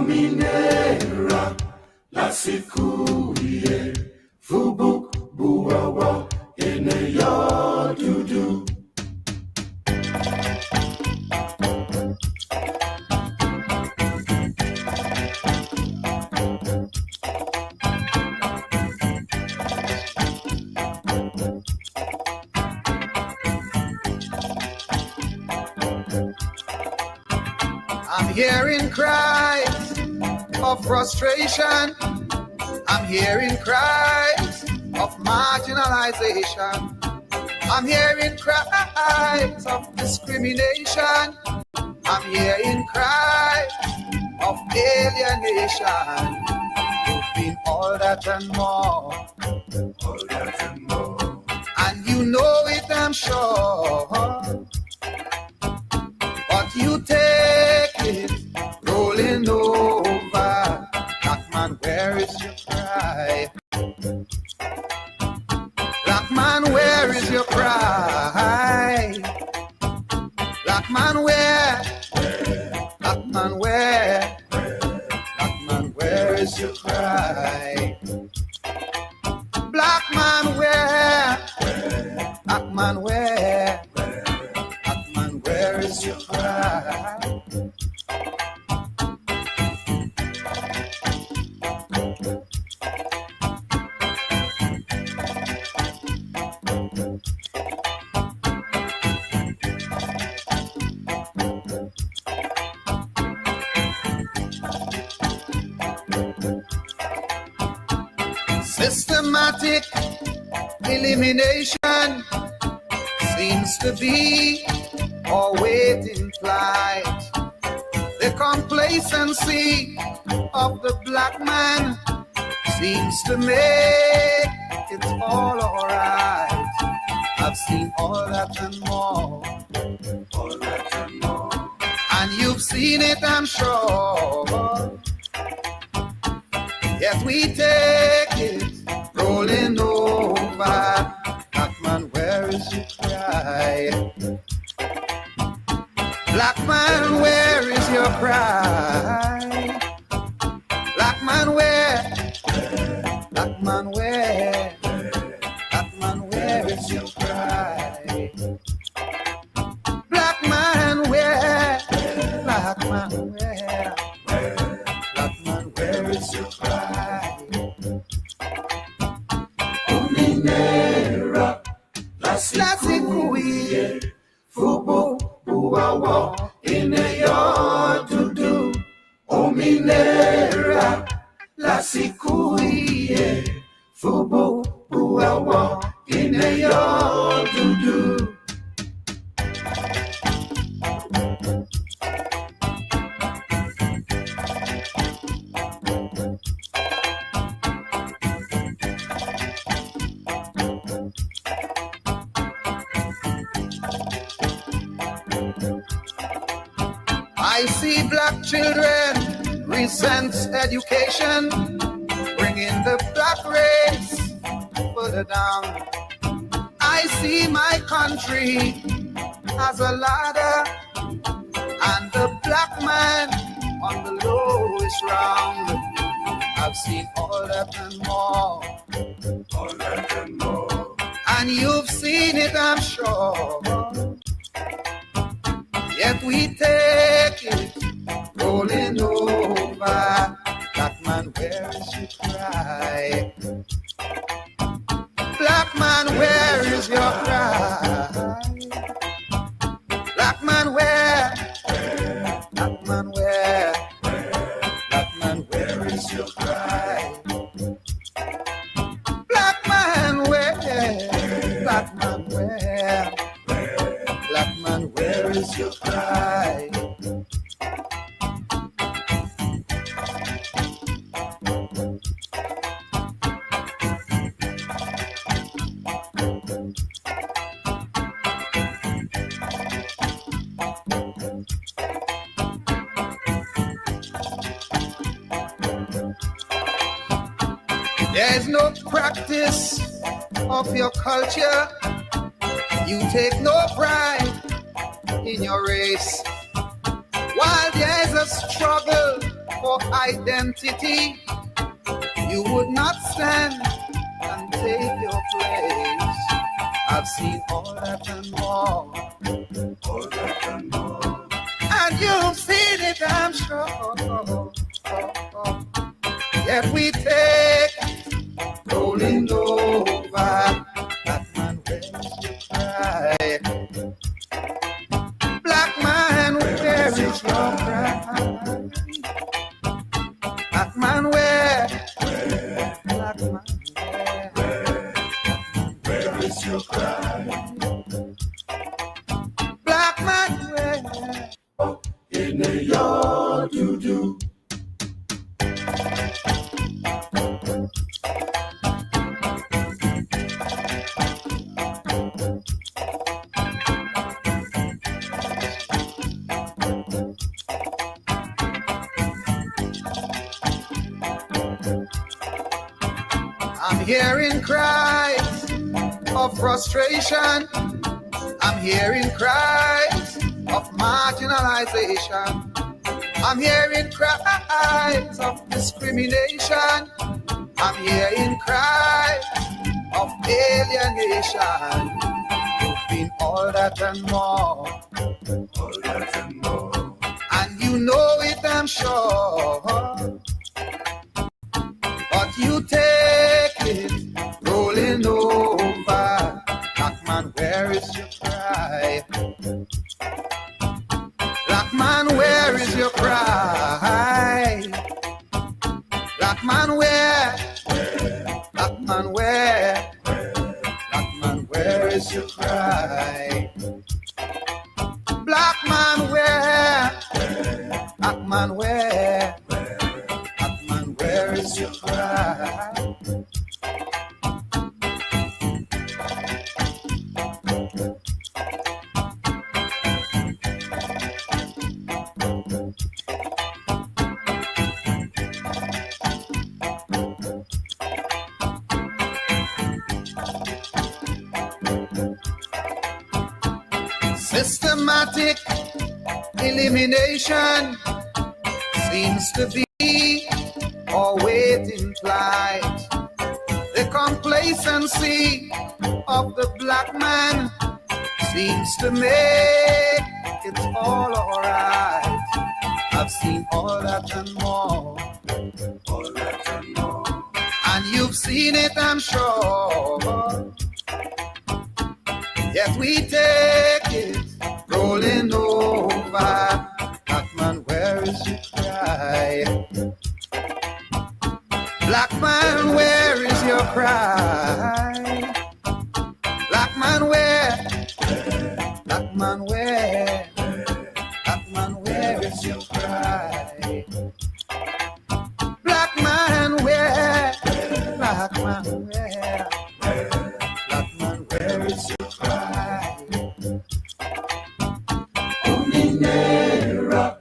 Ominera, la sikuye, fubu, buawa, ene ya dudu. I'm hearing cries of frustration. I'm hearing cries of marginalization. I'm hearing cries of discrimination. I'm hearing cries of alienation. You've been all that and more. All that and more. And you know it, I'm sure. But you take it rolling over. Black man, where is your cry? Black man, where is your cry? Black man, where? Black man, where? Black man, where is your cry? Black man, where? Black man, where? Black man, where is your cry? Systematic elimination seems to be our waiting flight. The complacency of the black man seems to make it all alright. I've seen all that and more. All that and more. And you've seen it, I'm sure. Yet we take it rolling over. Black man, where is your cry? Black man, where is your cry? Black man, where? Black man, where? Black man, where is your cry? Black man, where? Black man, where? Black man, where is your cry? Ominera, la sikuye, fubu, buawa, ene ya dudu. Ominera, la sikuye, fubu, buawa, ene ya dudu. I see black children resent education, bringing the black race further down. I see my country as a ladder, and the black man on the lowest round. I've seen all that and more. All that and more. And you've seen it, I'm sure. Yet we take it rolling over. Black man, where is your cry? Black man, where is your cry? Black man, where? Black man, where? Black man, where is your cry? Black man, where? Black man, where? Black man, where is your cry? There's no practice of your culture. You take no pride in your race. While there's a struggle for identity, you would not stand and take your place. I've seen all that and more, all that and more. And you've seen it, I'm sure. Yet we take rolling over. Black man, where is your pride? Black man, where is your pride? Black man, where? Black man, where is your cry? Black man, where? In the yard to do. I'm hearing cries of frustration. I'm hearing cries of marginalization. I'm hearing cries of discrimination. I'm hearing cries of alienation. You've been all that and more, all that and more. And you know it, I'm sure. But you take it rolling over. Black man, where is your cry? Black man, where is your cry? Black man, where? Black man, where? Black man, where is your cry? Black man, where? Black man, where? Black man, where is your cry? Systematic elimination seems to be always in flight. The complacency of the black man seems to make it all alright. I've seen all that and more, all that and more. And you've seen it, I'm sure. Yet we take it rolling over. Black man, where is your cry? Black man, where is your cry? Black man, where? Black man, where? Black man, where is your cry? Black man, where? Black man, where? Black man, where is your cry? Ominera,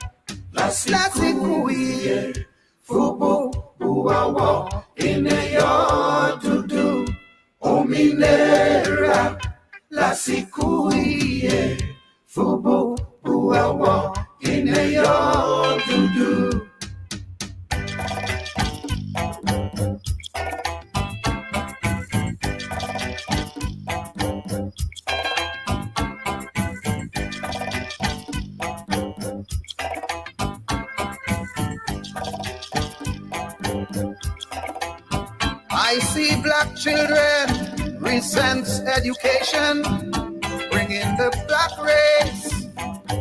la sikuye, fubo, uwawa, ineyo dudu. Ominera, la sikuye, fubo, uwawa, ineyo dudu. I see black children resent education, bringing the black race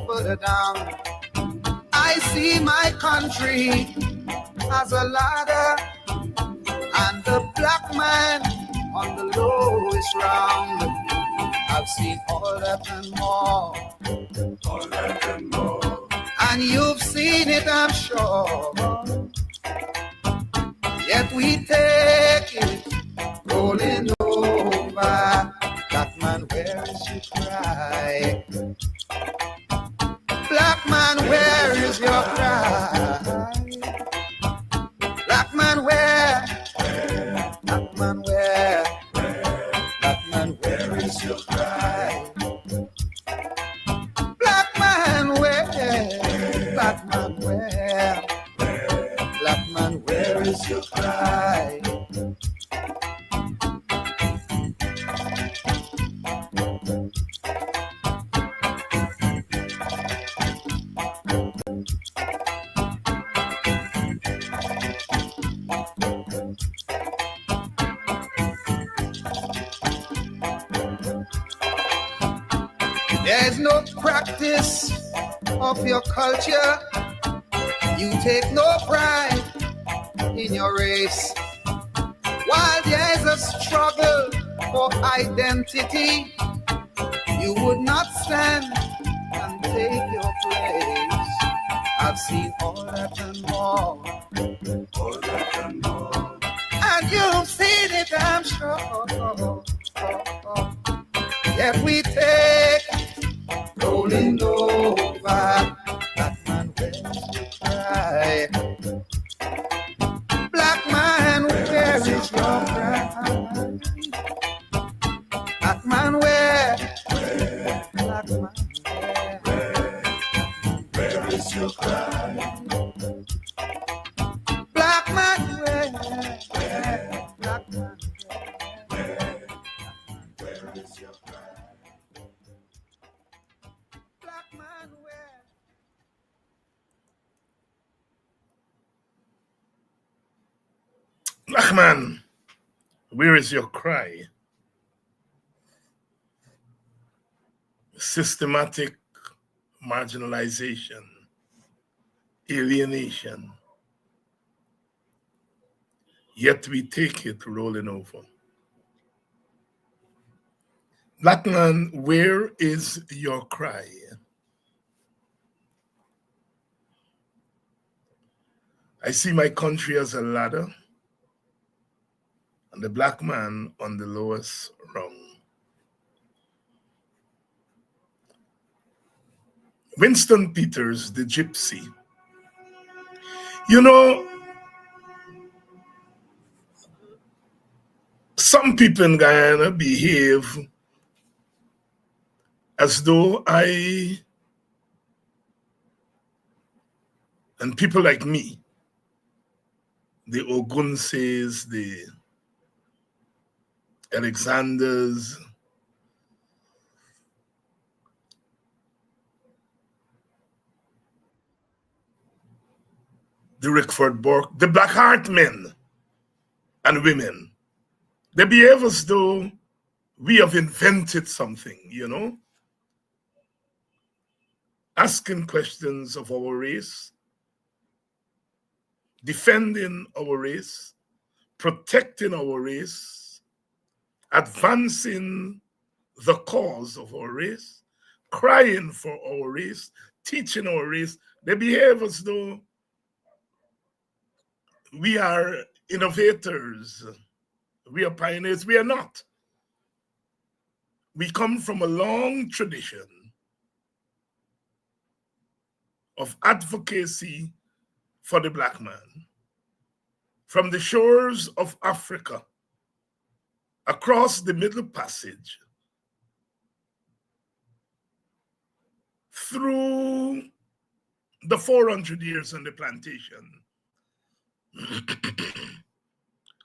further down. I see my country as a ladder, and the black man on the lowest round. I've seen all that and more, all that and more. And you've seen it, I'm sure. Yet we take it rolling over. Black man, where is your cry? Black man, where is your cry? Black man, where? Black man, where? Black man, where is your cry? Black man, where? Black man, where? There's no practice of your culture. You take no pride in your race. While there's a struggle for identity, you would not stand and take your place. I've seen all that and more. All that and more. And you've seen it, I'm sure. Yet we take rolling over. Black man, where's your pride? Black man, where is your pride? Black man, where? Black man, Where is your cry? Black man, where? Black man, Where is your cry? Black man, where? Black man, where is your cry? Systematic marginalization, alienation. Yet we take it rolling over. Black man, where is your cry? I see my country as a ladder and the black man on the lowest rung. Winston Peters, the gypsy. You know, some people in Guyana behave as though and people like me, the Ogunses, the Alexanders, the Rickford Bork, the Blackheart men and women, they behave as though we have invented something, you know, asking questions of our race, defending our race, protecting our race, advancing the cause of our race, crying for our race, teaching our race. They behave as though we are innovators, we are pioneers. We are not. We come from a long tradition of advocacy for the black man. From the shores of Africa, across the Middle Passage, through the 400 years on the plantation,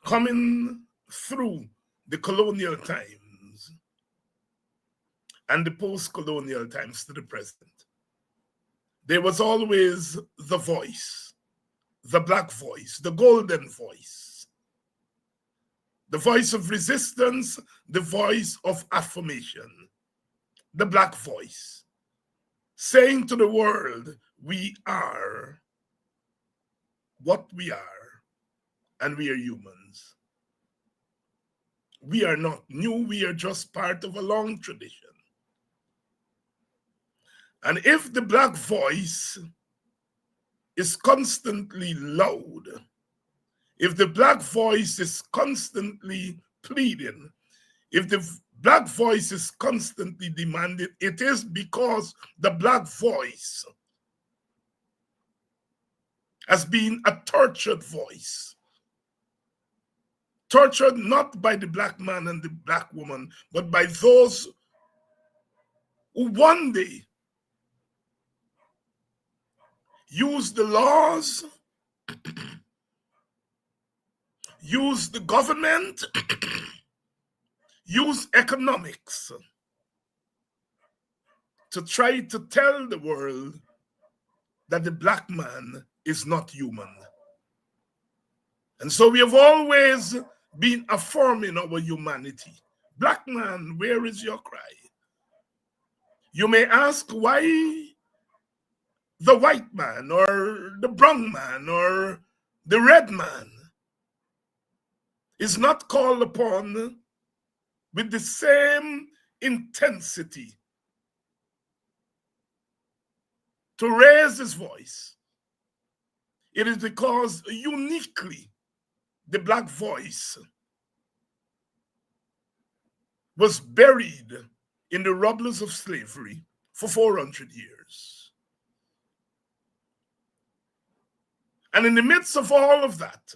coming through the colonial times and the post-colonial times to the present, there was always the voice, the black voice, the golden voice, the voice of resistance, the voice of affirmation, the black voice, saying to the world, we are what we are, and we are humans. We are not new, we are just part of a long tradition. And if the black voice is constantly loud, if the black voice is constantly pleading, if the black voice is constantly demanded, it is because the black voice has been a tortured voice. Tortured not by the black man and the black woman, but by those who one day use the laws, use the government, use economics to try to tell the world that the black man is not human. And so we have always been affirming our humanity. Black man, where is your cry? You may ask why the white man or the brown man or the red man is not called upon with the same intensity to raise his voice. It is because uniquely the black voice was buried in the rubbles of slavery for 400 years. And in the midst of all of that,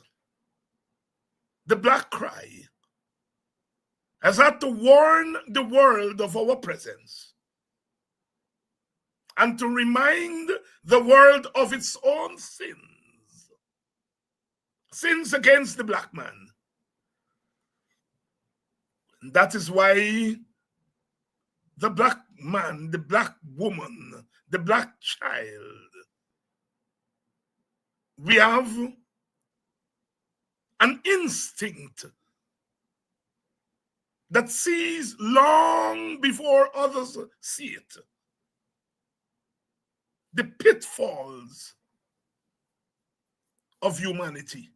the black cry has had to warn the world of our presence and to remind the world of its own sins against the black man. And that is why the black man, the black woman, the black child, we have an instinct that sees long before others see it. The pitfalls of humanity.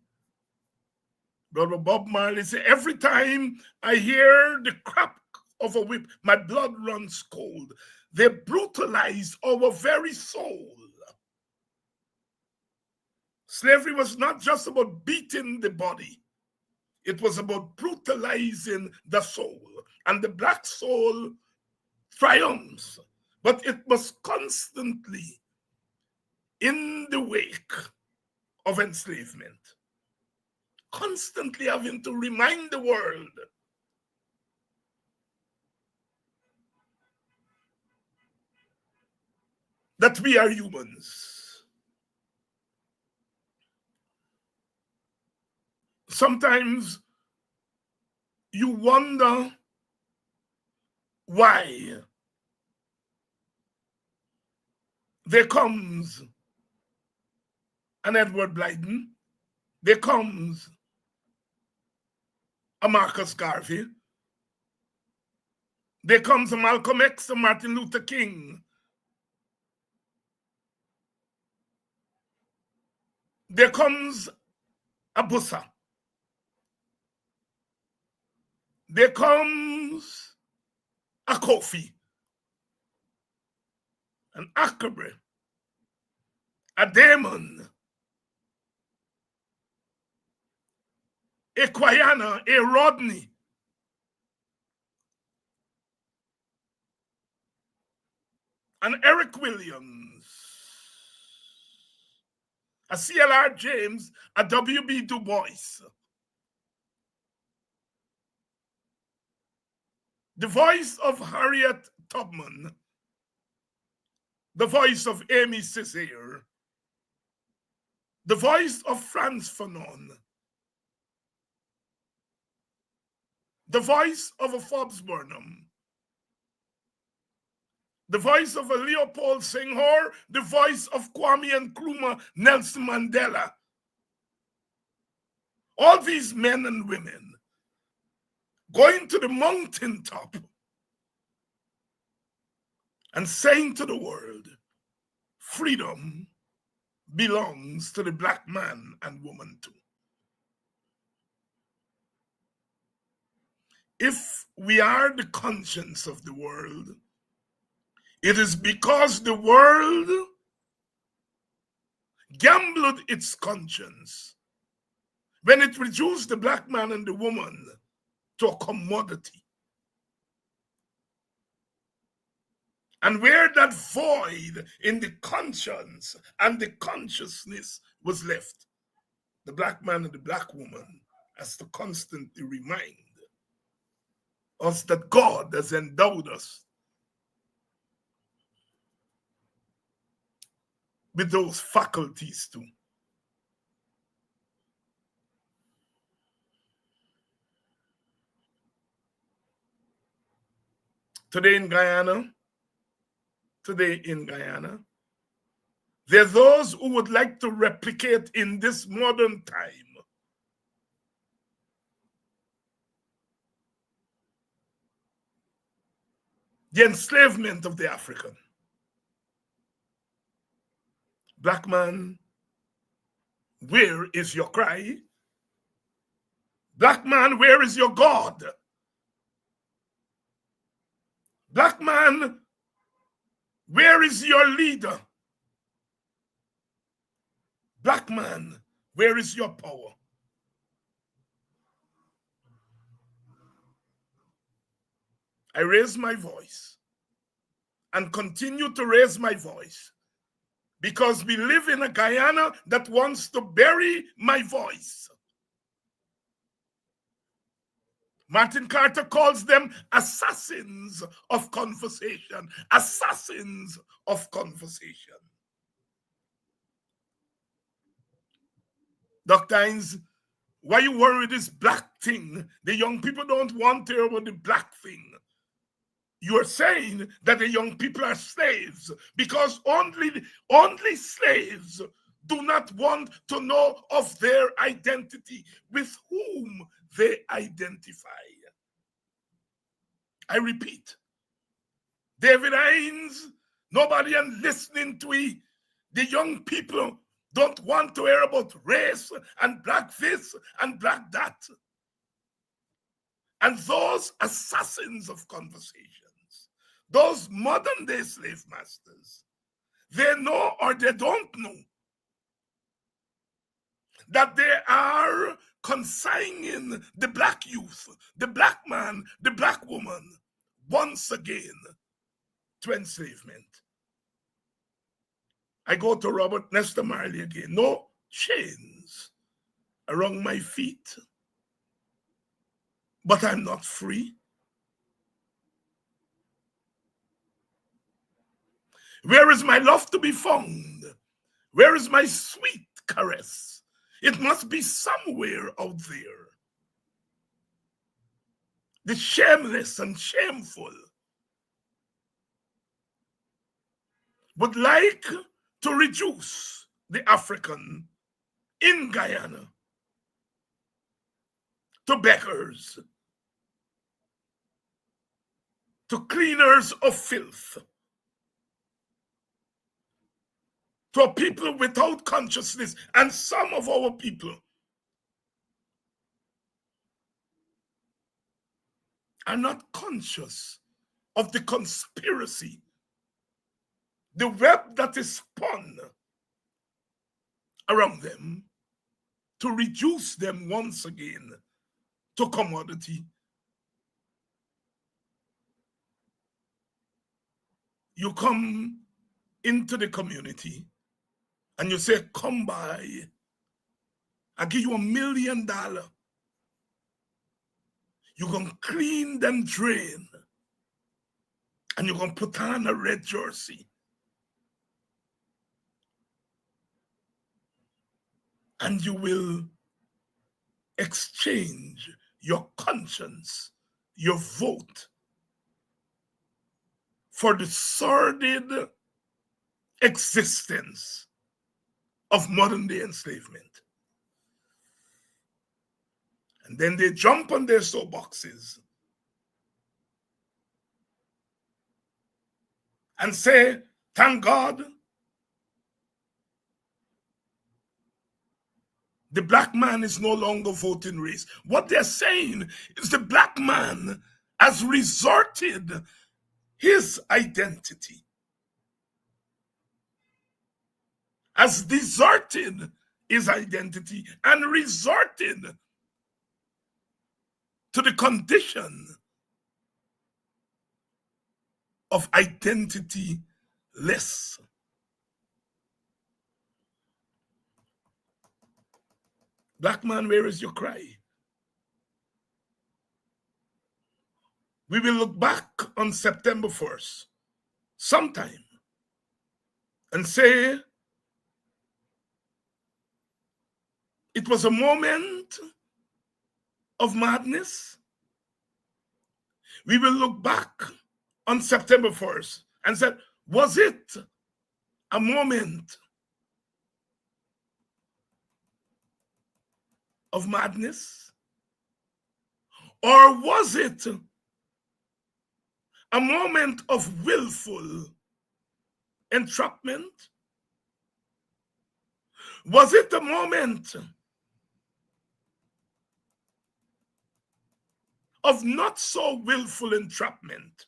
Brother Bob Marley said, every time I hear the crack of a whip, my blood runs cold. They brutalize our very soul. Slavery was not just about beating the body. It was about brutalizing the soul. And the black soul triumphs. But it was constantly in the wake of enslavement. Constantly having to remind the world that we are humans. Sometimes you wonder why there comes an Edward Blyden, there comes a Marcus Garvey, there comes a Malcolm X, a Martin Luther King, there comes a Bussa, there comes a Kofi, an Akabre, a Damon, a Kwayana, a Rodney, an Eric Williams, a C.L.R. James, a W.B. Du Bois, the voice of Harriet Tubman, the voice of Amy Césaire, the voice of Frantz Fanon, the voice of a Forbes Burnham, the voice of a Leopold Senghor, the voice of Kwame Nkrumah, Nelson Mandela. All these men and women going to the mountaintop and saying to the world, freedom belongs to the black man and woman too. If we are the conscience of the world, it is because the world gambled its conscience when it reduced the black man and the woman to a commodity. And where that void in the conscience and the consciousness was left, the black man and the black woman has to constantly remind us that God has endowed us with those faculties too. Today in Guyana, today in Guyana. There are those who would like to replicate in this modern time the enslavement of the African. Black man, where is your cry? Black man, where is your God? Black man, where is your leader? Black man, where is your power? I raise my voice and continue to raise my voice because we live in a Guyana that wants to bury my voice. Martin Carter calls them assassins of conversation. Assassins of conversation. Dr. Hines, why you worry with this black thing? The young people don't want to hear about the black thing. You're saying that the young people are slaves because only slaves do not want to know of their identity, with whom they identify. I repeat, David Hines, nobody is listening to it. The young people don't want to hear about race and black this and black that. And those assassins of conversations, those modern day slave masters, they know or they don't know that they are consigning the black youth, the black man, the black woman, once again to enslavement. I go to Robert Nesta Marley again. No chains around my feet, but I'm not free. Where is my love to be found? Where is my sweet caress? It must be somewhere out there. The shameless and shameful would like to reduce the African in Guyana to beggars, to cleaners of filth, to a people without consciousness. And some of our people are not conscious of the conspiracy, the web that is spun around them to reduce them once again to commodity. You come into the community and you say, come by, I'll give you $1 million. You're going to clean them drain and you're going to put on a red jersey. And you will exchange your conscience, your vote, for the sordid existence of modern day enslavement. And then they jump on their soapboxes and say, thank God the black man is no longer voting race. What they're saying is the black man has resorted his identity, has deserted his identity and resorted to the condition of identity-less. Black man, where is your cry? We will look back on September 1st sometime and say it was a moment of madness. We will look back on September 1st and say, Was it a moment of madness? Or was it a moment of willful entrapment? Was it a moment of not so willful entrapment?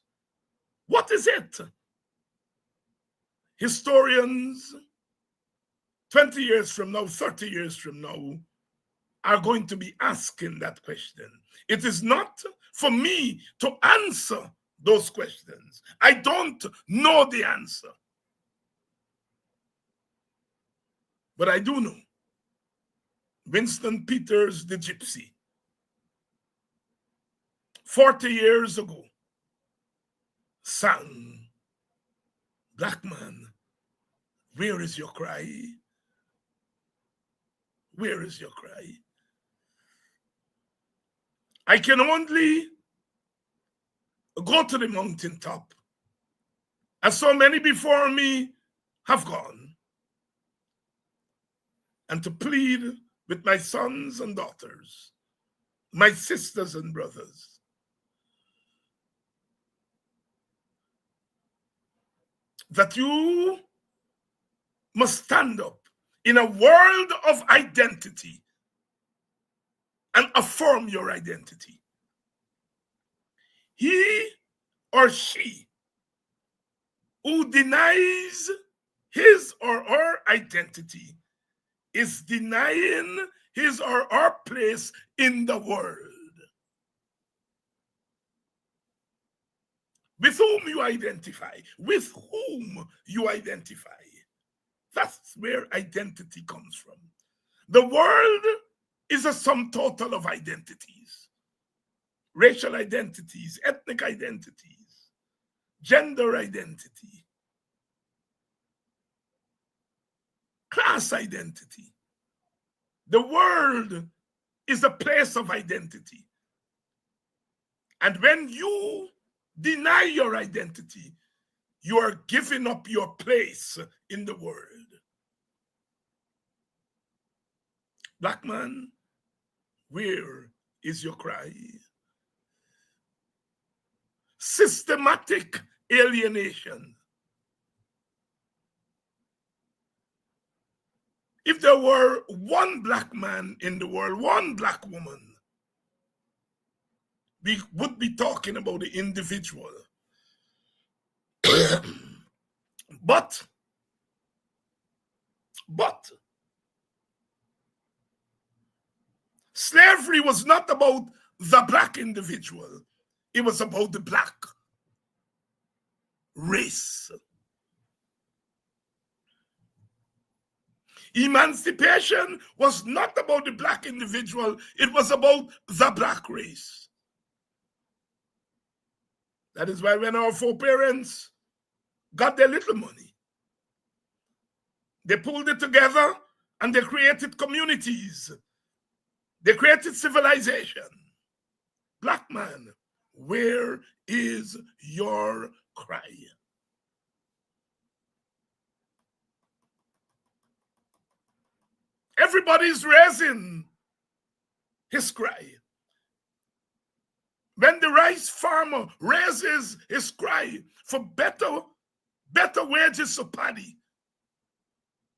What is it? Historians, 20 years from now, 30 years from now, are going to be asking that question. It is not for me to answer those questions. I don't know the answer. But I do know Winston Peters, the gypsy, 40 years ago, sang, "Black man, where is your cry? Where is your cry?" I can only go to the mountaintop, as so many before me have gone, and to plead with my sons and daughters, my sisters and brothers, that you must stand up in a world of identity and affirm your identity. He or she who denies his or her identity is denying his or her place in the world. With whom you identify, with whom you identify. That's where identity comes from. The world is a sum total of identities. Racial identities, ethnic identities, gender identity, class identity. The world is a place of identity. And when you deny your identity, you are giving up your place in the world. Black man, where is your cry? Systematic alienation. If there were one black man in the world, one black woman, we would be talking about the individual. But slavery was not about the black individual. It was about the black race. Emancipation was not about the black individual. It was about the black race. That is why when our foreparents got their little money, they pulled it together and they created communities. They created civilization. Black man, where is your cry? Everybody's raising his cry. When the rice farmer raises his cry for better wages of paddy,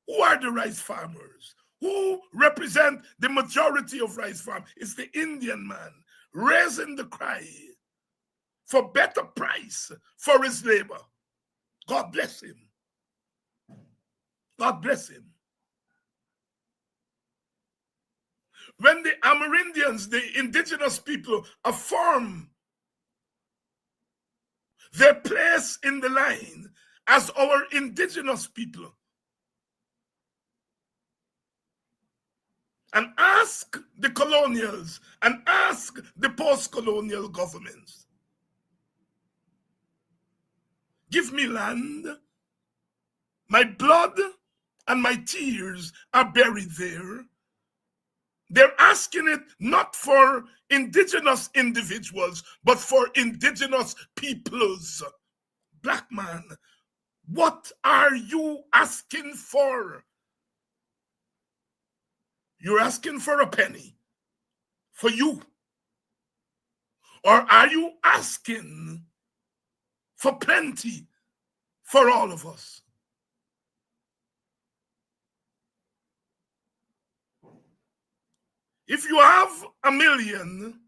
who are the rice farmers? Who represent the majority of rice farmers? It's the Indian man raising the cry for better price for his labor. God bless him. God bless him. When the Amerindians, the indigenous people, affirm their place in the line as our indigenous people, and ask the colonials and ask the post-colonial governments, give me land, my blood and my tears are buried there. They're asking it not for indigenous individuals, but for indigenous peoples. Black man, What are you asking for? You're asking for a penny for you. Or are you asking for plenty for all of us? If you have 1 million,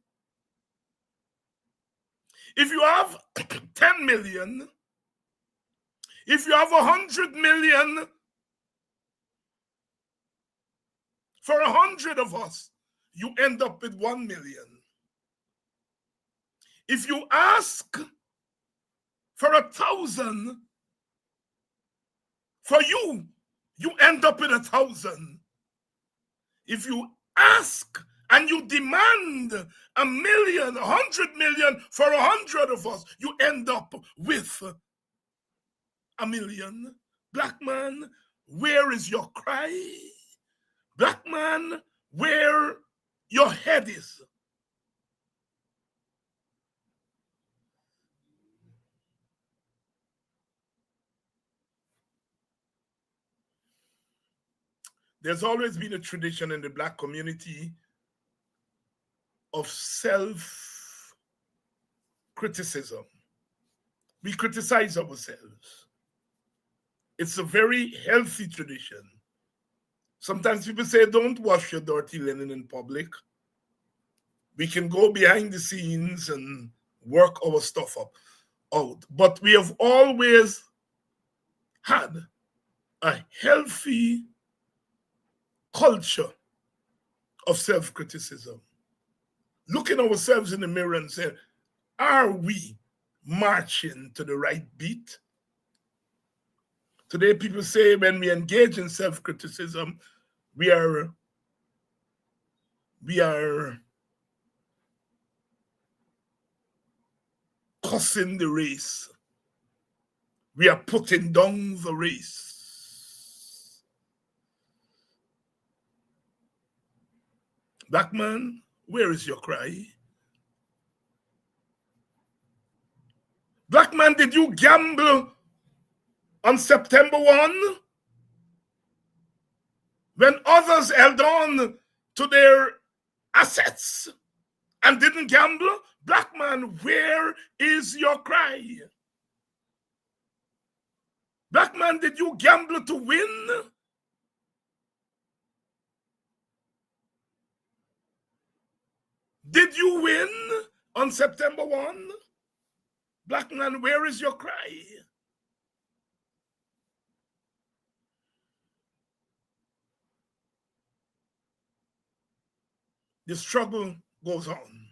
if you have 10 million, if you have 100 million, for 100 of us, you end up with 1 million. If you ask for 1,000, for you, you end up with 1,000. If you ask and you demand 1 million, 100 million for 100 of us, you end up with 1 million. Black man, where is your cry? Black man, where your head is? There's always been a tradition in the Black community of self-criticism. We criticize ourselves. It's a very healthy tradition. Sometimes people say, don't wash your dirty linen in public. We can go behind the scenes and work our stuff out. But we have always had a healthy culture of self-criticism. Looking ourselves in the mirror and saying, are we marching to the right beat? Today, people say when we engage in self-criticism, we are cussing the race. We are putting down the race. Black man, where is your cry? Black man, did you gamble on September 1 when others held on to their assets and didn't gamble? Black man, where is your cry? Black man, did you gamble to win? Did you win on September 1? Black man, where is your cry? The struggle goes on.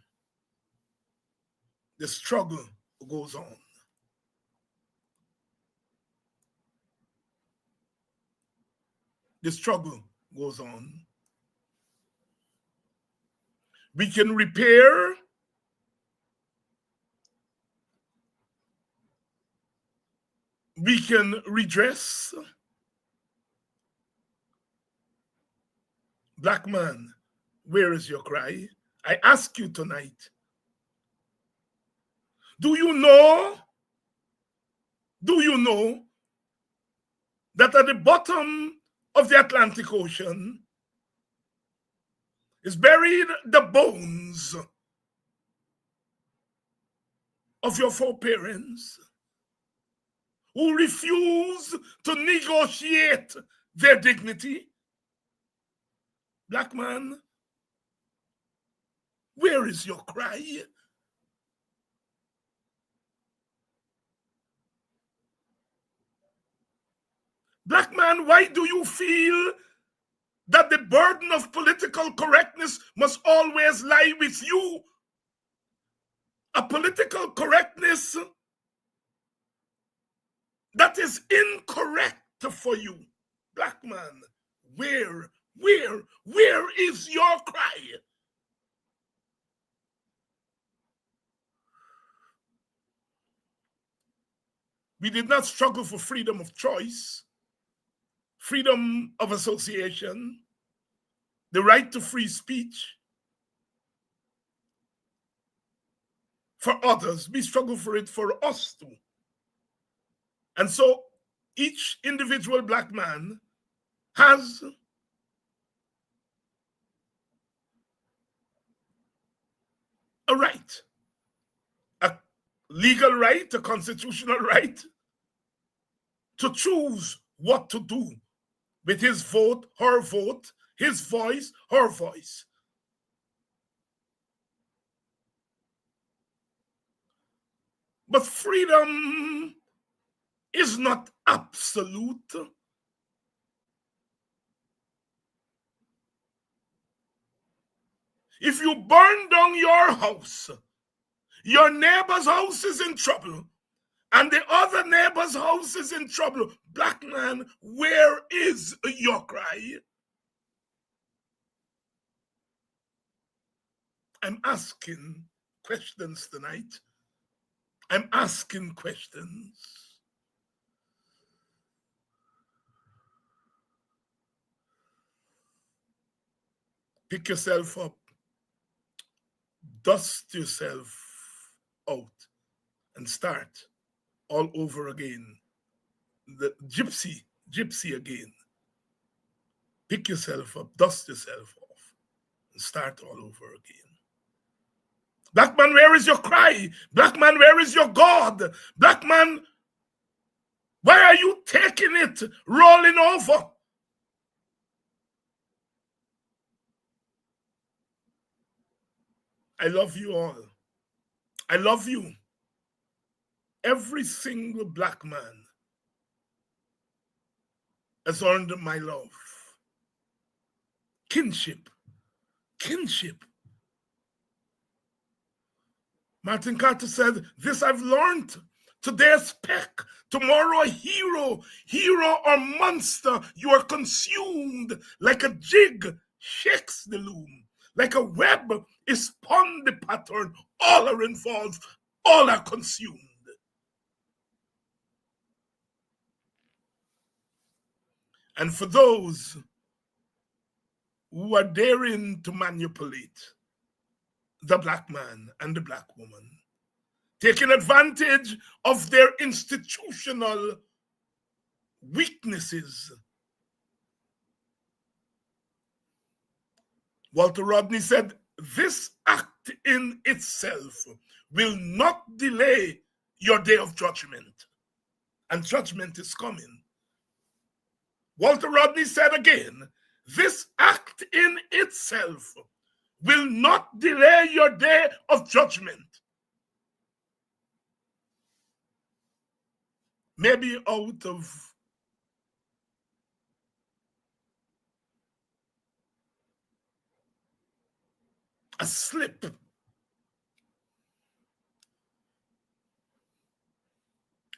The struggle goes on. The struggle goes on. We can repair we can redress. Black man, where is your cry? I ask you tonight. Do you know that at the bottom of the Atlantic Ocean is buried the bones of your foreparents who refuse to negotiate their dignity? Black man, where is your cry? Black man, why do you feel that the burden of political correctness must always lie with you? A political correctness that is incorrect for you. Black man, where is your cry? We did not struggle for freedom of choice, freedom of association, the right to free speech for others. We struggle for it for us too. And so each individual black man has a right, a legal right, a constitutional right to choose what to do with his vote, her vote, his voice, her voice. But freedom is not absolute. If you burn down your house, your neighbor's house is in trouble, and the other neighbor's house is in trouble. Black man, where is your cry? I'm asking questions tonight. I'm asking questions. Pick yourself up. Dust yourself out and start all over again. The gypsy again. Pick yourself up, dust yourself off, and start all over again. Black man, where is your cry? Black man, where is your God? Black man, why are you taking it, rolling over? I love you all. I love you. Every single black man has earned my love. Kinship. Kinship. Martin Carter said, this I've learned. Today a speck, tomorrow a hero. Hero or monster, you are consumed. Like a jig shakes the loom. Like a web is spun the pattern. All are involved. All are consumed. And for those who are daring to manipulate the black man and the black woman, taking advantage of their institutional weaknesses, Walter Rodney said, this act in itself will not delay your day of judgment. And judgment is coming. Walter Rodney said again, this act in itself will not delay your day of judgment. Maybe out of a slip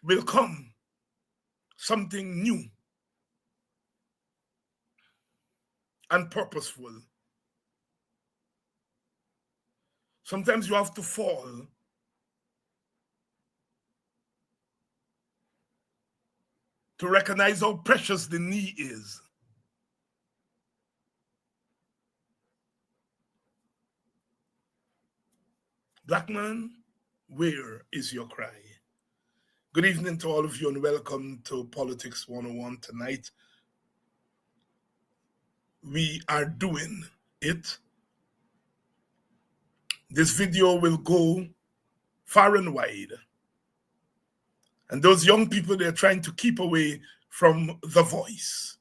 will come something new and purposeful. Sometimes you have to fall to recognize how precious the knee is. Black man, where is your cry? Good evening to all of you and welcome to Politics 101 tonight. We are doing it. This video will go far and wide. And those young people, they're trying to keep away from The Voice.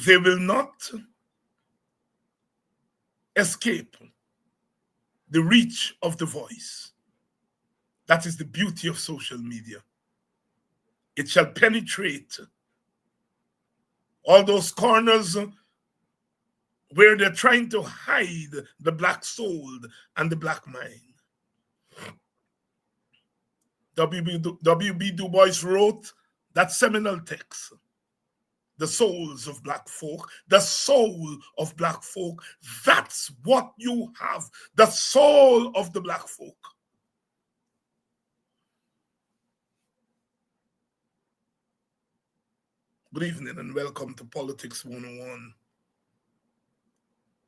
They will not escape the reach of The Voice. That is the beauty of social media. It shall penetrate all those corners where they're trying to hide the black soul and the black mind. W.B. Du Bois wrote that seminal text, The Souls of Black Folk, the soul of black folk. That's what you have, the soul of the black folk. Good evening and welcome to Politics 101.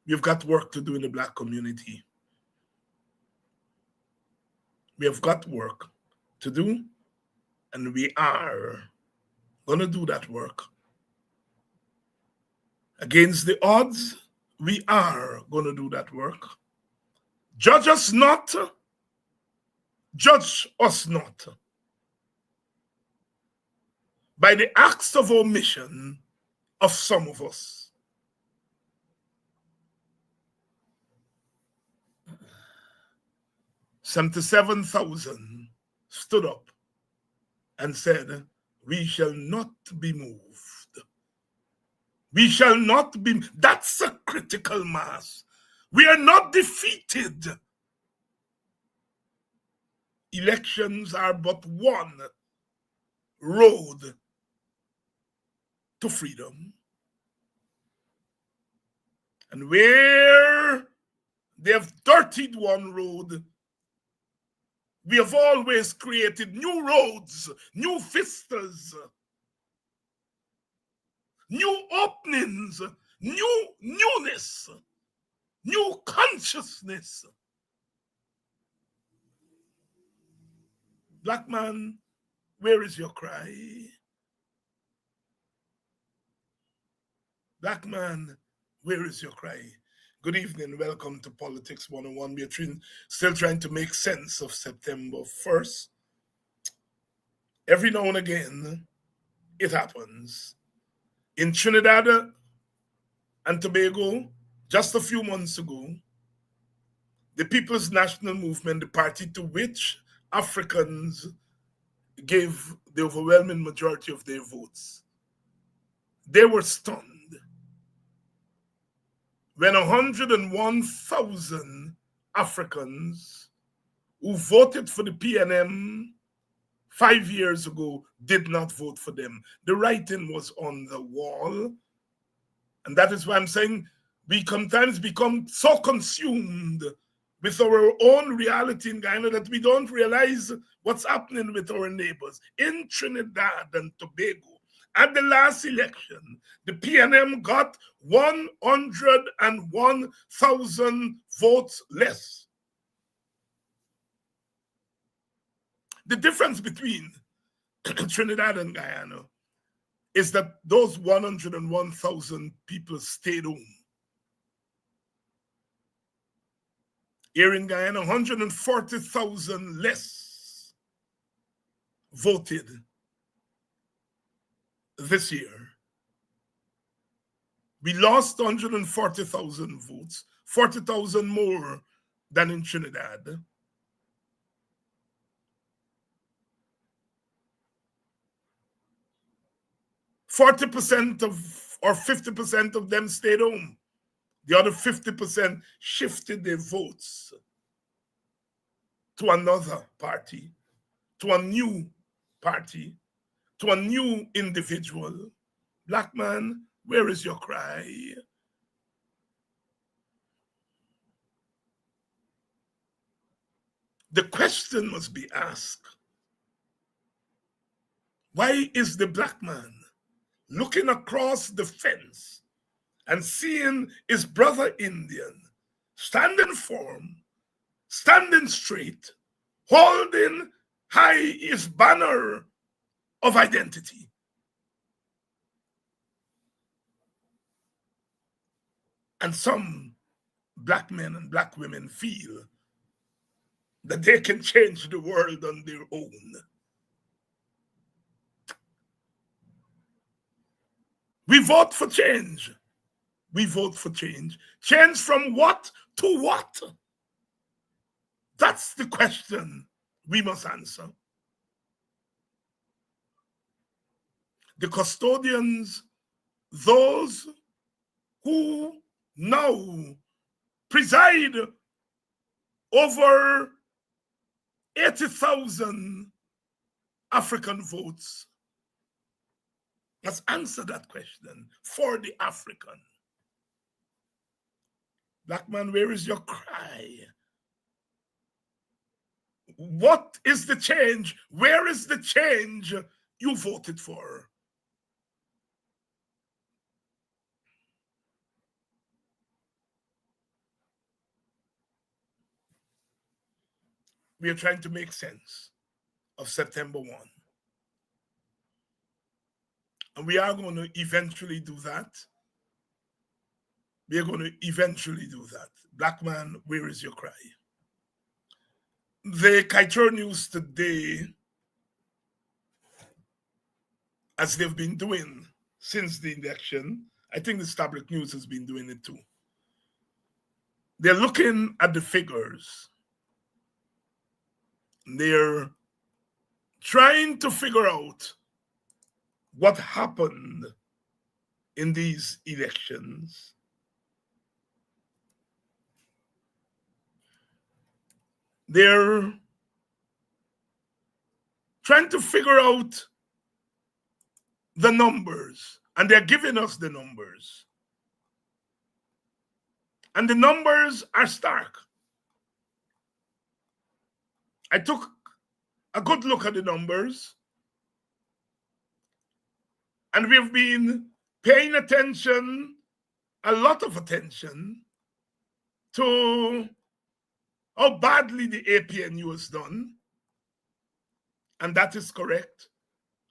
We've got work to do in the black community. We have got work to do, and we are going to do that work. Against the odds, we are going to do that work. Judge us not, judge us not by the acts of omission of some of us. $77,000 stood up and said, we shall not be moved. We shall not be. That's a critical mass. We are not defeated. Elections are but one road to freedom. And where they have dirtied one road, we have always created new roads, new vistas, new openings, new newness, new consciousness. Black man, where is your cry? Black man, where is your cry? Good evening, welcome to Politics 101. We are still trying to make sense of September 1st. Every now and again, it happens. In Trinidad and Tobago, just a few months ago, the People's National Movement, the party to which Africans gave the overwhelming majority of their votes, they were stunned when 101,000 Africans who voted for the PNM 5 years ago did not vote for them. The writing was on the wall. And that is why I'm saying we sometimes become so consumed with our own reality in Guyana that we don't realize what's happening with our neighbors. In Trinidad and Tobago, at the last election, the PNM got 101,000 votes less. The difference between Trinidad and Guyana is that those 101,000 people stayed home. Here in Guyana, 140,000 less voted this year. We lost 140,000 votes, 40,000 more than in Trinidad. or 50% of them stayed home. The other 50% shifted their votes to another party, to a new party, to a new individual. Black man, where is your cry? The question must be asked, why is the black man looking across the fence and seeing his brother Indian standing firm, standing straight, holding high his banner of identity? And some black men and black women feel that they can change the world on their own. We vote for change. We vote for change. Change from what to what? That's the question we must answer. The custodians, those who now preside over 80,000 African votes, must answer that question for the African. Black man, where is your cry? What is the change? Where is the change you voted for? We are trying to make sense of September 1. And we are going to eventually do that. We are going to eventually do that. Black man, where is your cry? The Kaieteur News today, as they've been doing since the election, I think the Stablik News has been doing it too. They're looking at the figures. They're trying to figure out what happened in these elections. They're trying to figure out the numbers, and they're giving us the numbers. And the numbers are stark. I took a good look at the numbers, and we've been paying attention, a lot of attention, to how badly the APNU has done. And that is correct.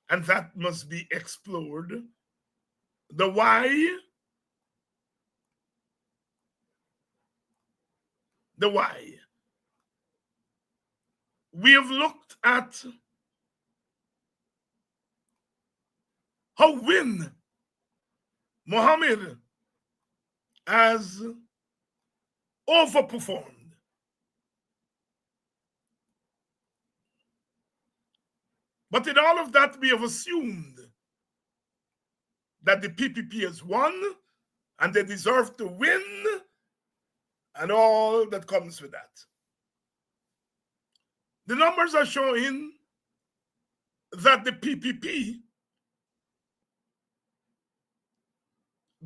And that must be explored. The why. The why. We have looked at how Win Mohammed has overperformed. But in all of that, we have assumed that the PPP has won and they deserve to win and all that comes with that. The numbers are showing that the PPP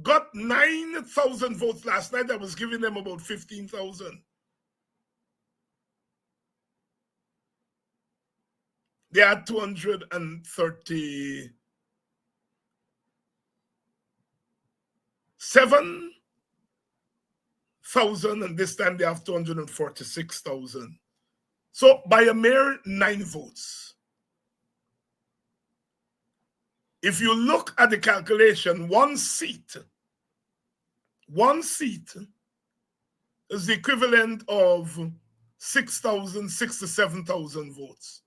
got 9,000 votes last night. I was giving them about 15,000. They had 237,000, and this time they have 246,000. So by a mere 9 votes. If you look at the calculation, one seat is the equivalent of 6,000, 6,000 to 7,000 votes.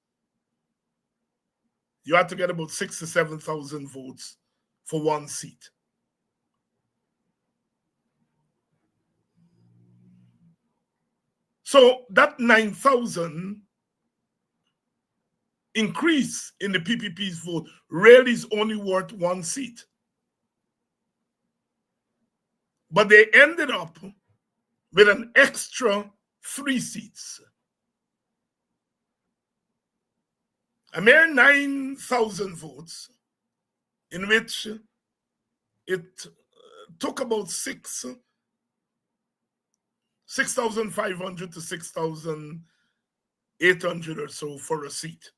You have to get about 6,000 to 7,000 votes for one seat. So that 9,000 increase in the PPP's vote really is only worth one seat. But they ended up with an extra 3 seats. A mere 9,000 votes, in which it took about 6,500 to 6,800 or so for a seat.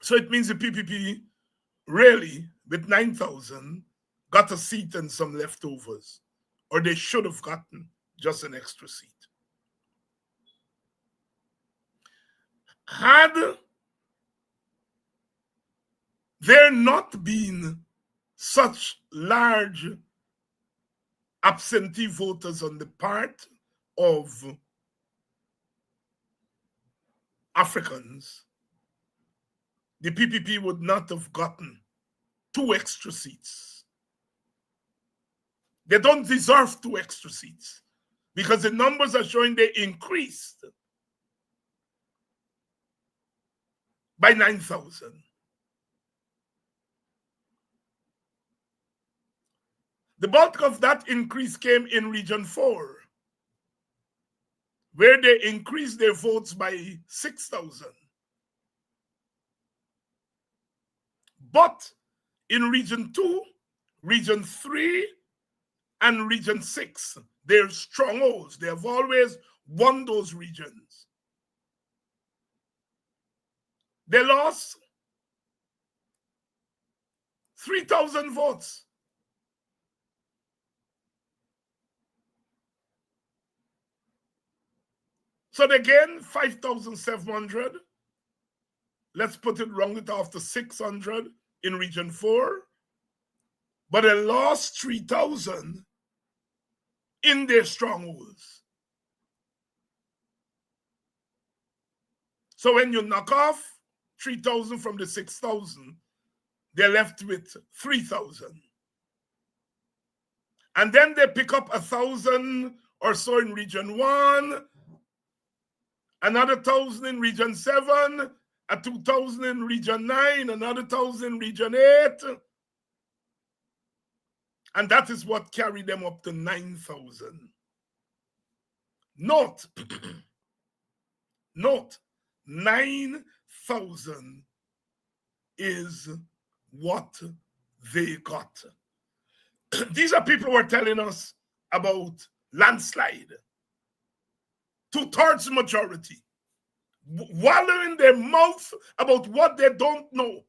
So it means the PPP really, with 9,000, got a seat and some leftovers, or they should have gotten just an extra seat. Had there not been such large absentee voters on the part of Africans, the PPP would not have gotten 2 extra seats. They don't deserve 2 extra seats because the numbers are showing they increased by 9,000. The bulk of that increase came in Region 4, where they increased their votes by 6,000. But in Region 2, Region 3, and Region 6, they're strongholds. They have always won those regions. They lost 3,000 votes. So they gained 5,700. Let's put it round it off to 600 in Region 4 but they lost 3,000 in their strongholds. So when you knock off 3,000 from the 6,000, they're left with 3,000. And then they pick up 1,000 or so in region 1, another 1,000 in region 7, 2,000 in region 9, another 1,000 in region 8. And that is what carried them up to 9,000. Note, note, 9,000 is what they got. These are people who are telling us about landslide. 2/3 majority. Wallowing their mouth about what they don't know.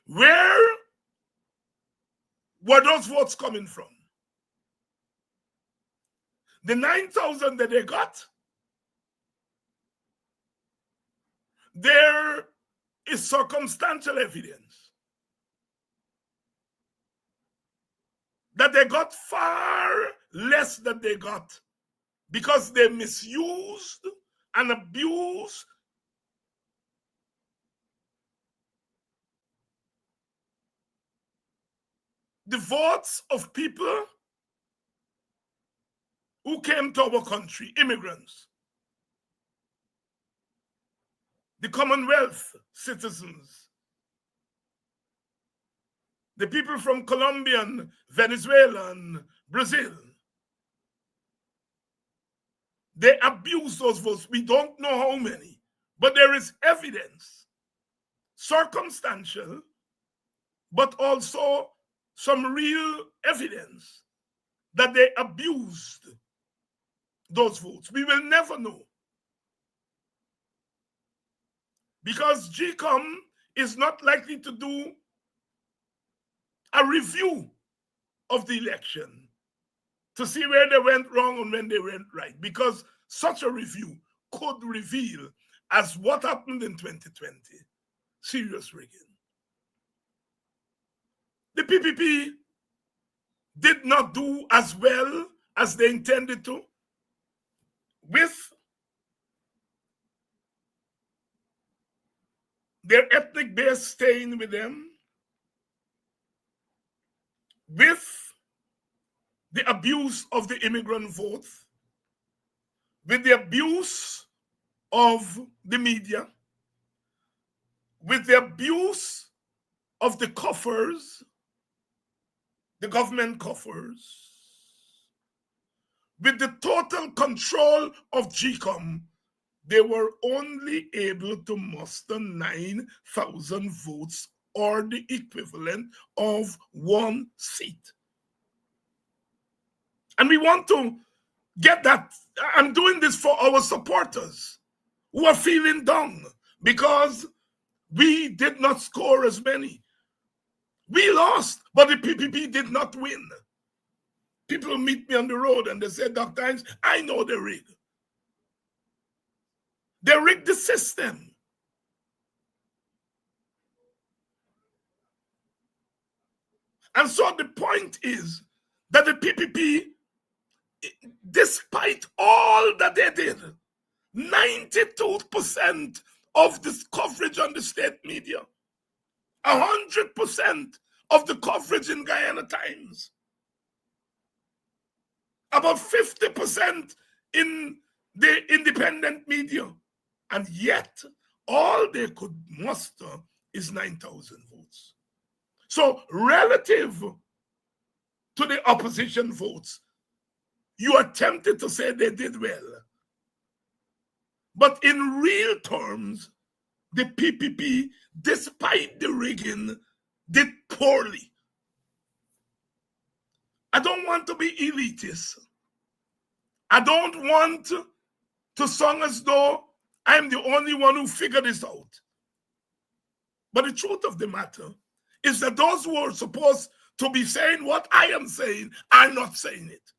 Where were those votes coming from? The 9,000 that they got, there is circumstantial evidence that they got far less than they got because they misused and abused the votes of people who came to our country, immigrants, the Commonwealth citizens, the people from Colombia and Venezuela and Brazil. They abuse those votes. We don't know how many, but there is evidence, circumstantial, but also some real evidence that they abused those votes. We will never know. Because GCOM is not likely to do a review of the election to see where they went wrong and when they went right. Because such a review could reveal, as what happened in 2020, serious rigging. The PPP did not do as well as they intended to with their ethnic base staying with them, with the abuse of the immigrant vote, with the abuse of the media, with the abuse of the coffers, the government coffers, with the total control of GCOM, they were only able to muster 9,000 votes, or the equivalent of 1 seat. And we want to get that. I'm doing this for our supporters who are feeling down because we did not score as many. We lost, but the PPP did not win. People meet me on the road and they say, Dr. Hines, I know they rigged. They rigged the system. And so the point is that the PPP, despite all that they did, 92% of this coverage on the state media, 100% of the coverage in Guyana Times, about 50% in the independent media, and yet all they could muster is 9,000 votes. So relative to the opposition votes, you are tempted to say they did well. But in real terms, the PPP, despite the rigging, did poorly. I don't want to be elitist. I don't want to sound as though I'm the only one who figured this out. But the truth of the matter is that those who are supposed to be saying what I am saying are not saying it.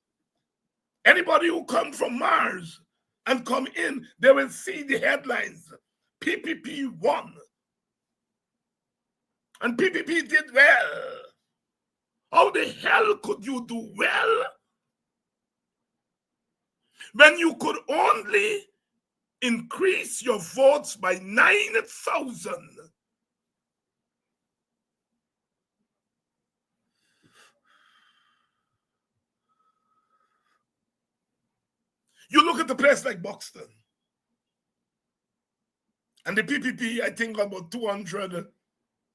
Anybody who comes from Mars and come in, they will see the headlines. PPP won. And PPP did well. How the hell could you do well when you could only increase your votes by 9,000? You look at a place like Buxton, and the PPP, I think, about 200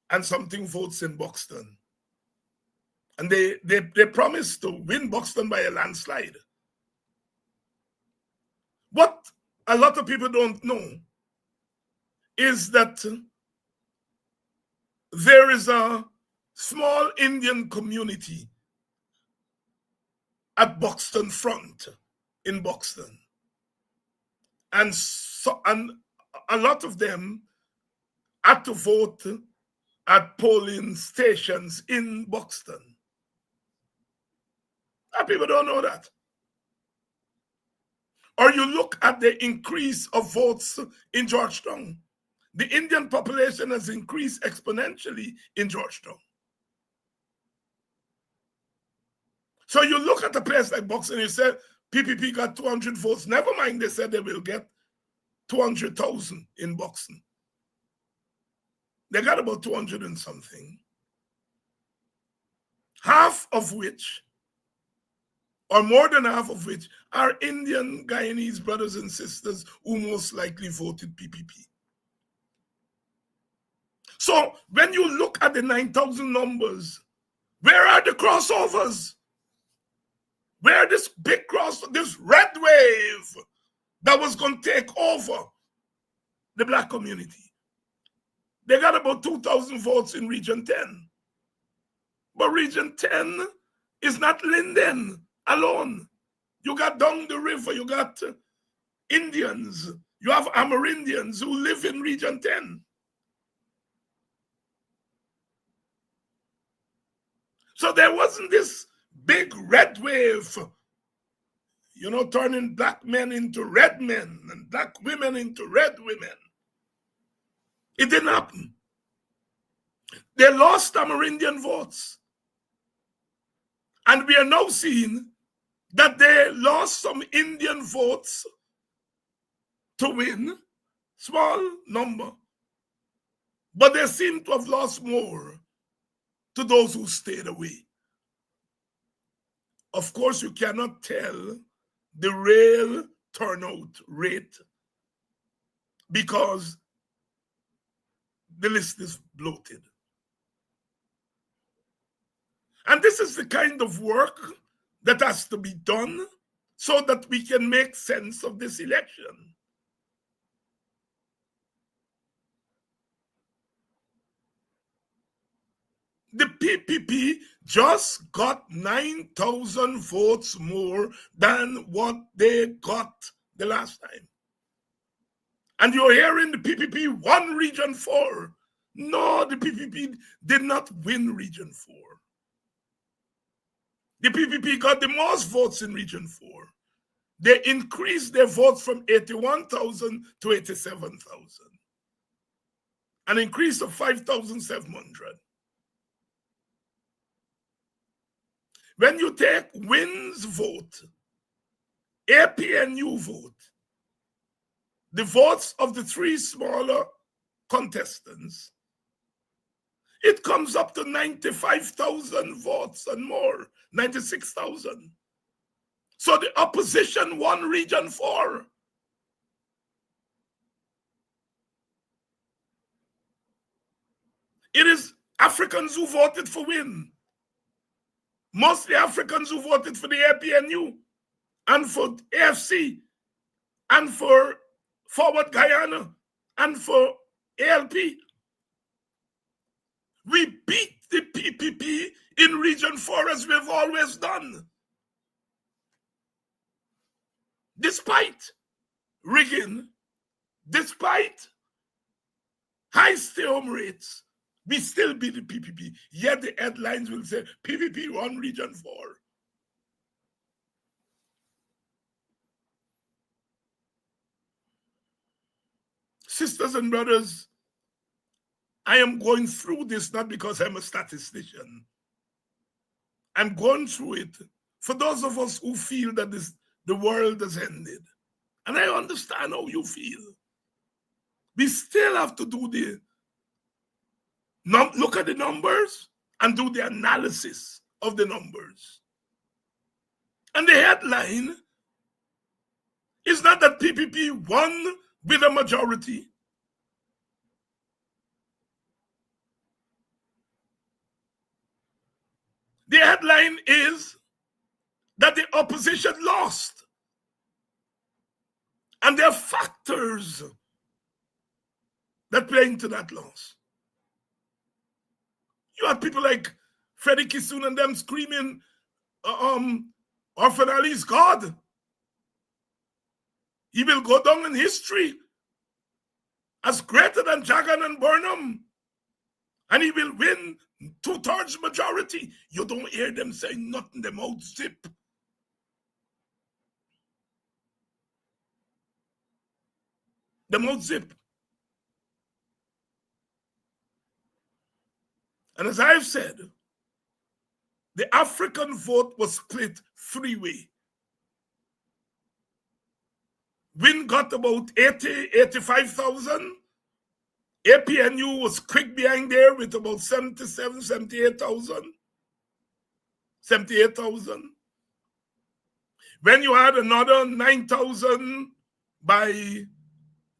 and something votes in Buxton. And they promised to win Buxton by a landslide. What a lot of people don't know is that there is a small Indian community at Buxton Front in Buxton. And a lot of them had to vote at polling stations in Buxton. And people don't know that. Or you look at the increase of votes in Georgetown. The Indian population has increased exponentially in Georgetown. So you look at a place like Buxton and you say, PPP got 200 votes. Never mind, they said they will get 200,000 in Buxton. They got about 200 and something. Half of which, or more than half of which, are Indian Guyanese brothers and sisters who most likely voted PPP. So when you look at the 9,000 numbers, where are the crossovers? Where this big this red wave that was going to take over the black community? They got about 2,000 votes in Region 10. But Region 10 is not Linden alone. You got down the river, you got Indians, you have Amerindians who live in Region 10. So there wasn't this big red wave, you know, turning black men into red men and black women into red women. It didn't happen. They lost Amerindian votes. And we are now seeing that they lost some Indian votes to win, small number, but they seem to have lost more to those who stayed away. Of course, you cannot tell the real turnout rate because the list is bloated. And this is the kind of work that has to be done so that we can make sense of this election. The PPP just got 9,000 votes more than what they got the last time. And you're hearing the PPP won Region 4. No, the PPP did not win Region 4. The PPP got the most votes in Region 4. They increased their votes from 81,000 to 87,000. An increase of 5,700. When you take WIN's vote, APNU vote, the votes of the three smaller contestants, it comes up to 95,000 votes and more, 96,000. So the opposition won Region 4. It is Africans who voted for WIN. Mostly Africans who voted for the APNU and for AFC and for Forward Guyana and for ALP. We beat the PPP in Region 4 as we've always done. Despite rigging, despite high stay-home rates, we still beat the PPP. Yet the headlines will say PPP won Region 4. Sisters and brothers, I am going through this not because I'm a statistician. I'm going through it for those of us who feel that the world has ended. And I understand how you feel. We still have to do look at the numbers and do the analysis of the numbers. And the headline is not that PPP won with a majority. The headline is that the opposition lost. And there are factors that play into that loss. You had people like Freddie Kissoon and them screaming, Orphan Ali is God. He will go down in history as greater than Jagan and Burnham. And he will win 2/3 majority. You don't hear them saying nothing, them out zip. Them out zip. And as I've said, the African vote was split 3-way. Win got about 85,000. APNU was quick behind there with about 77, 78,000. 78,000. When you had another 9,000 by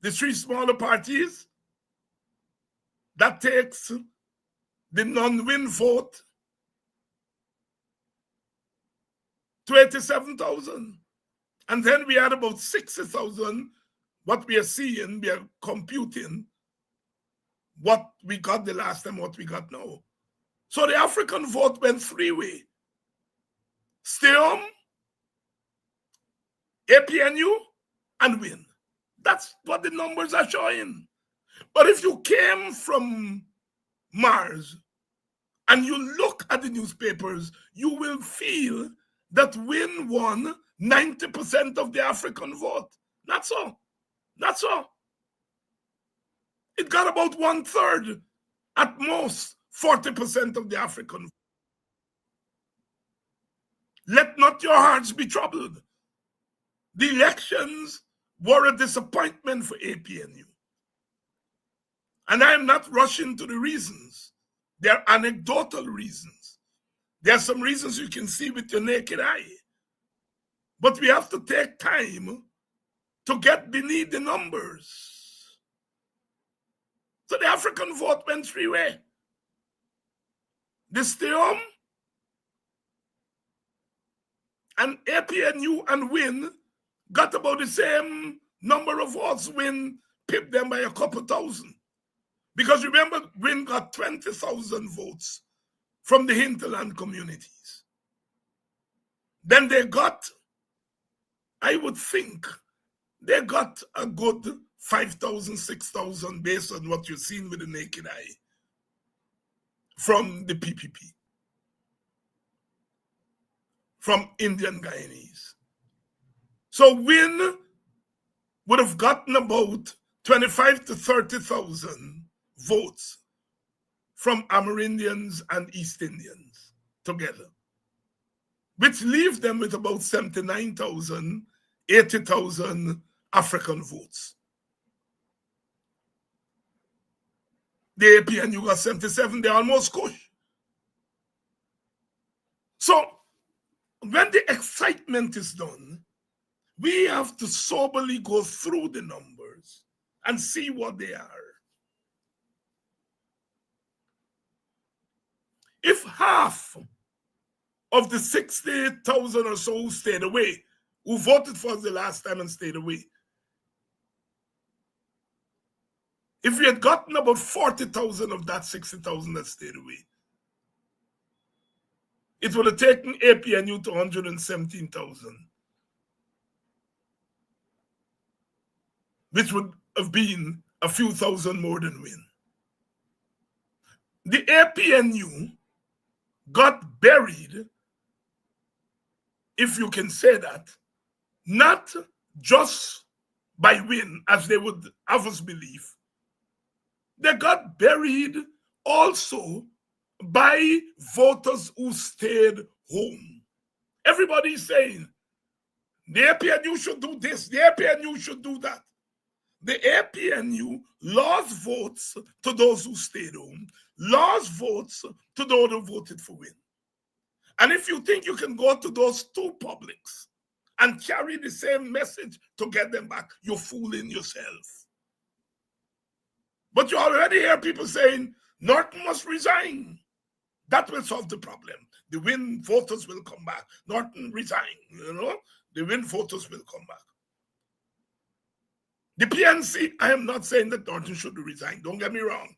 the three smaller parties, that takes the non-win vote to 87,000. And then we had about 60,000. What we are seeing, we are computing what we got the last time, what we got now. So the African vote went 3-way. Stay home, APNU, and win. That's what the numbers are showing. But if you came from Mars and you look at the newspapers, you will feel that Win won 90% of the African vote. That's all. That's all. It got about 1/3, at most 40% of the African vote. Let not your hearts be troubled. The elections were a disappointment for APNU. And I am not rushing to the reasons. They're anecdotal reasons. There are some reasons you can see with your naked eye. But we have to take time to get beneath the numbers. So the African vote went 3-way. The Stay Home and APNU and Win got about the same number of votes. Win pipped them by a couple thousand. Because remember, Win got 20,000 votes from the hinterland communities. Then they got, I would think, they got a good 5,000, 6,000 based on what you've seen with the naked eye from the PPP, from Indian Guyanese. So Win would have gotten about 25 to 30,000 votes from Amerindians and East Indians together, which leaves them with about 79,000, 80,000 African votes. The APNU got 77, they're almost kush. So when the excitement is done, we have to soberly go through the numbers and see what they are. If half of the 60,000 or so who stayed away, who voted for us the last time and stayed away, if we had gotten about 40,000 of that 60,000 that stayed away, it would have taken APNU to 117,000, which would have been a few thousand more than Win. The APNU got buried, if you can say that, not just by Win, as they would have us believe, They got buried also by voters who stayed home. Everybody's saying, the APNU should do this, the APNU should do that. The APNU lost votes to those who stayed home, lost votes to those who voted for Win. And if you think you can go to those two publics and carry the same message to get them back, you're fooling yourself. But you already hear people saying, Norton must resign. That will solve the problem. The Win voters will come back. Norton resign, the Win voters will come back. The PNC, I am not saying that Norton should resign. Don't get me wrong.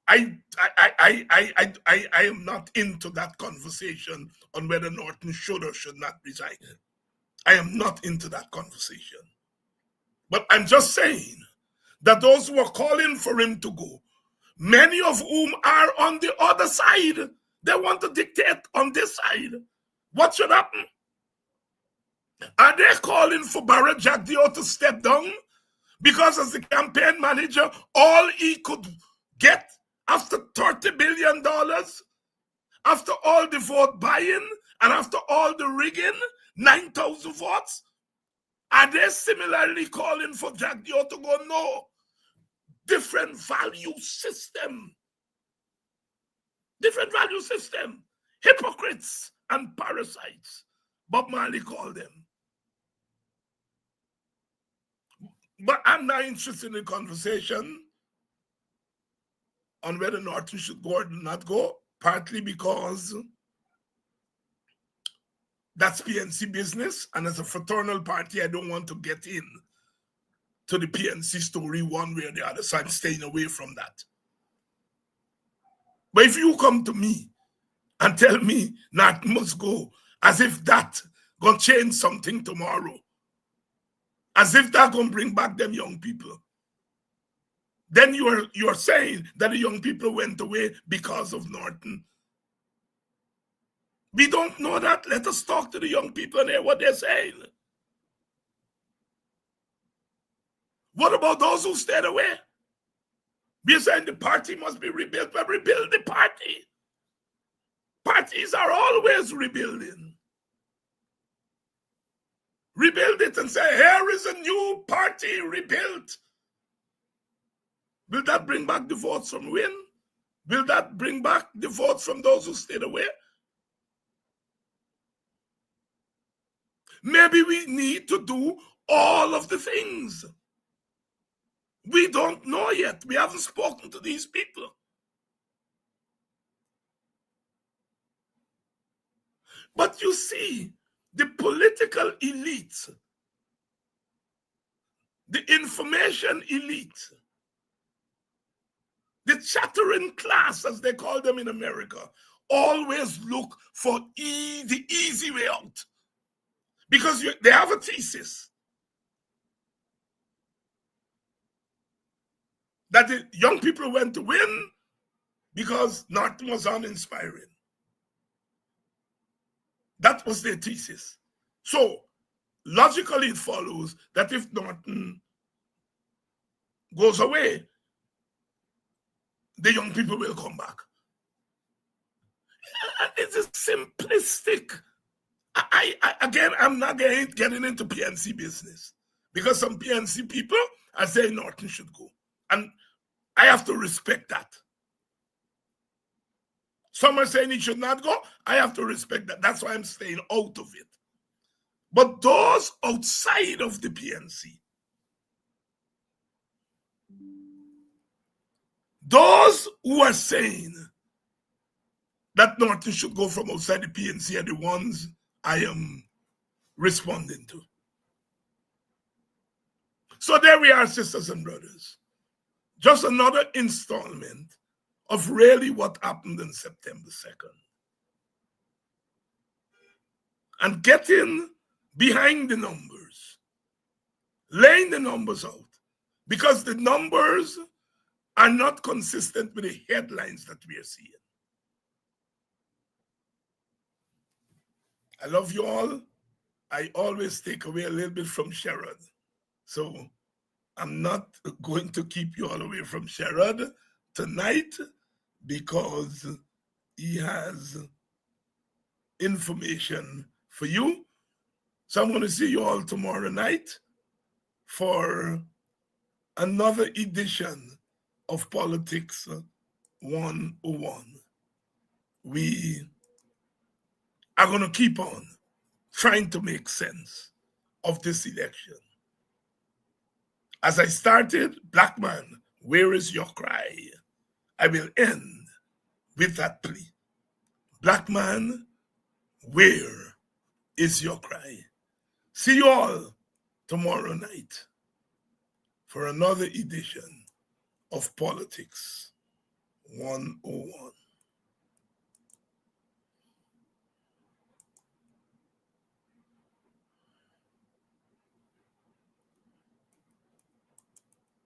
I am not into that conversation on whether Norton should or should not resign. I am not into that conversation. But I'm just saying that those who are calling for him to go, many of whom are on the other side, they want to dictate on this side. What should happen? Are they calling for Barrett Jagdeo to step down? Because as the campaign manager, all he could get after $30 billion, after all the vote buying, and after all the rigging, 9,000 votes, are they similarly calling for Jagdeo to go? No. Different value system. Different value system. Hypocrites and parasites, Bob Marley called them. But I'm not interested in the conversation on whether Norton should go or not go, partly because that's PNC business, and as a fraternal party, I don't want to get in to the PNC story one way or the other, so I'm staying away from that. But if you come to me and tell me Norton must go, as if that gonna change something tomorrow, as if that gonna bring back them young people, then you're saying that the young people went away because of Norton. We don't know that. Let us talk to the young people and hear what they're saying. What about those who stayed away? We're saying the party must be rebuilt. But rebuild the party. Parties are always rebuilding. Rebuild it and say, here is a new party rebuilt. Will that bring back the votes from Win? Will that bring back the votes from those who stayed away? Maybe we need to do all of the things. We don't know yet. We haven't spoken to these people. But you see, the political elite, the information elite, the chattering class, as they call them in America, always look for the easy way out. Because they have a thesis that the young people went to Win because Norton was uninspiring. That was their thesis. So, logically, it follows that if Norton goes away, the young people will come back. It is simplistic. Again, I'm not getting into PNC business because some PNC people are saying Norton should go. And I have to respect that. Some are saying he should not go. I have to respect that. That's why I'm staying out of it. But those outside of the PNC, those who are saying that Norton should go from outside the PNC are the ones I am responding to. So there we are, sisters and brothers. Just another installment of really what happened on September 2nd. And getting behind the numbers, laying the numbers out, because the numbers are not consistent with the headlines that we are seeing. I love you all. I always take away a little bit from Sherrod. So I'm not going to keep you all away from Sherrod tonight because he has information for you. So I'm going to see you all tomorrow night for another edition of Politics 101. We are going to keep on trying to make sense of this election. As I started, black man, where is your cry? I will end with that plea. Black man, where is your cry? See you all tomorrow night for another edition of Politics 101.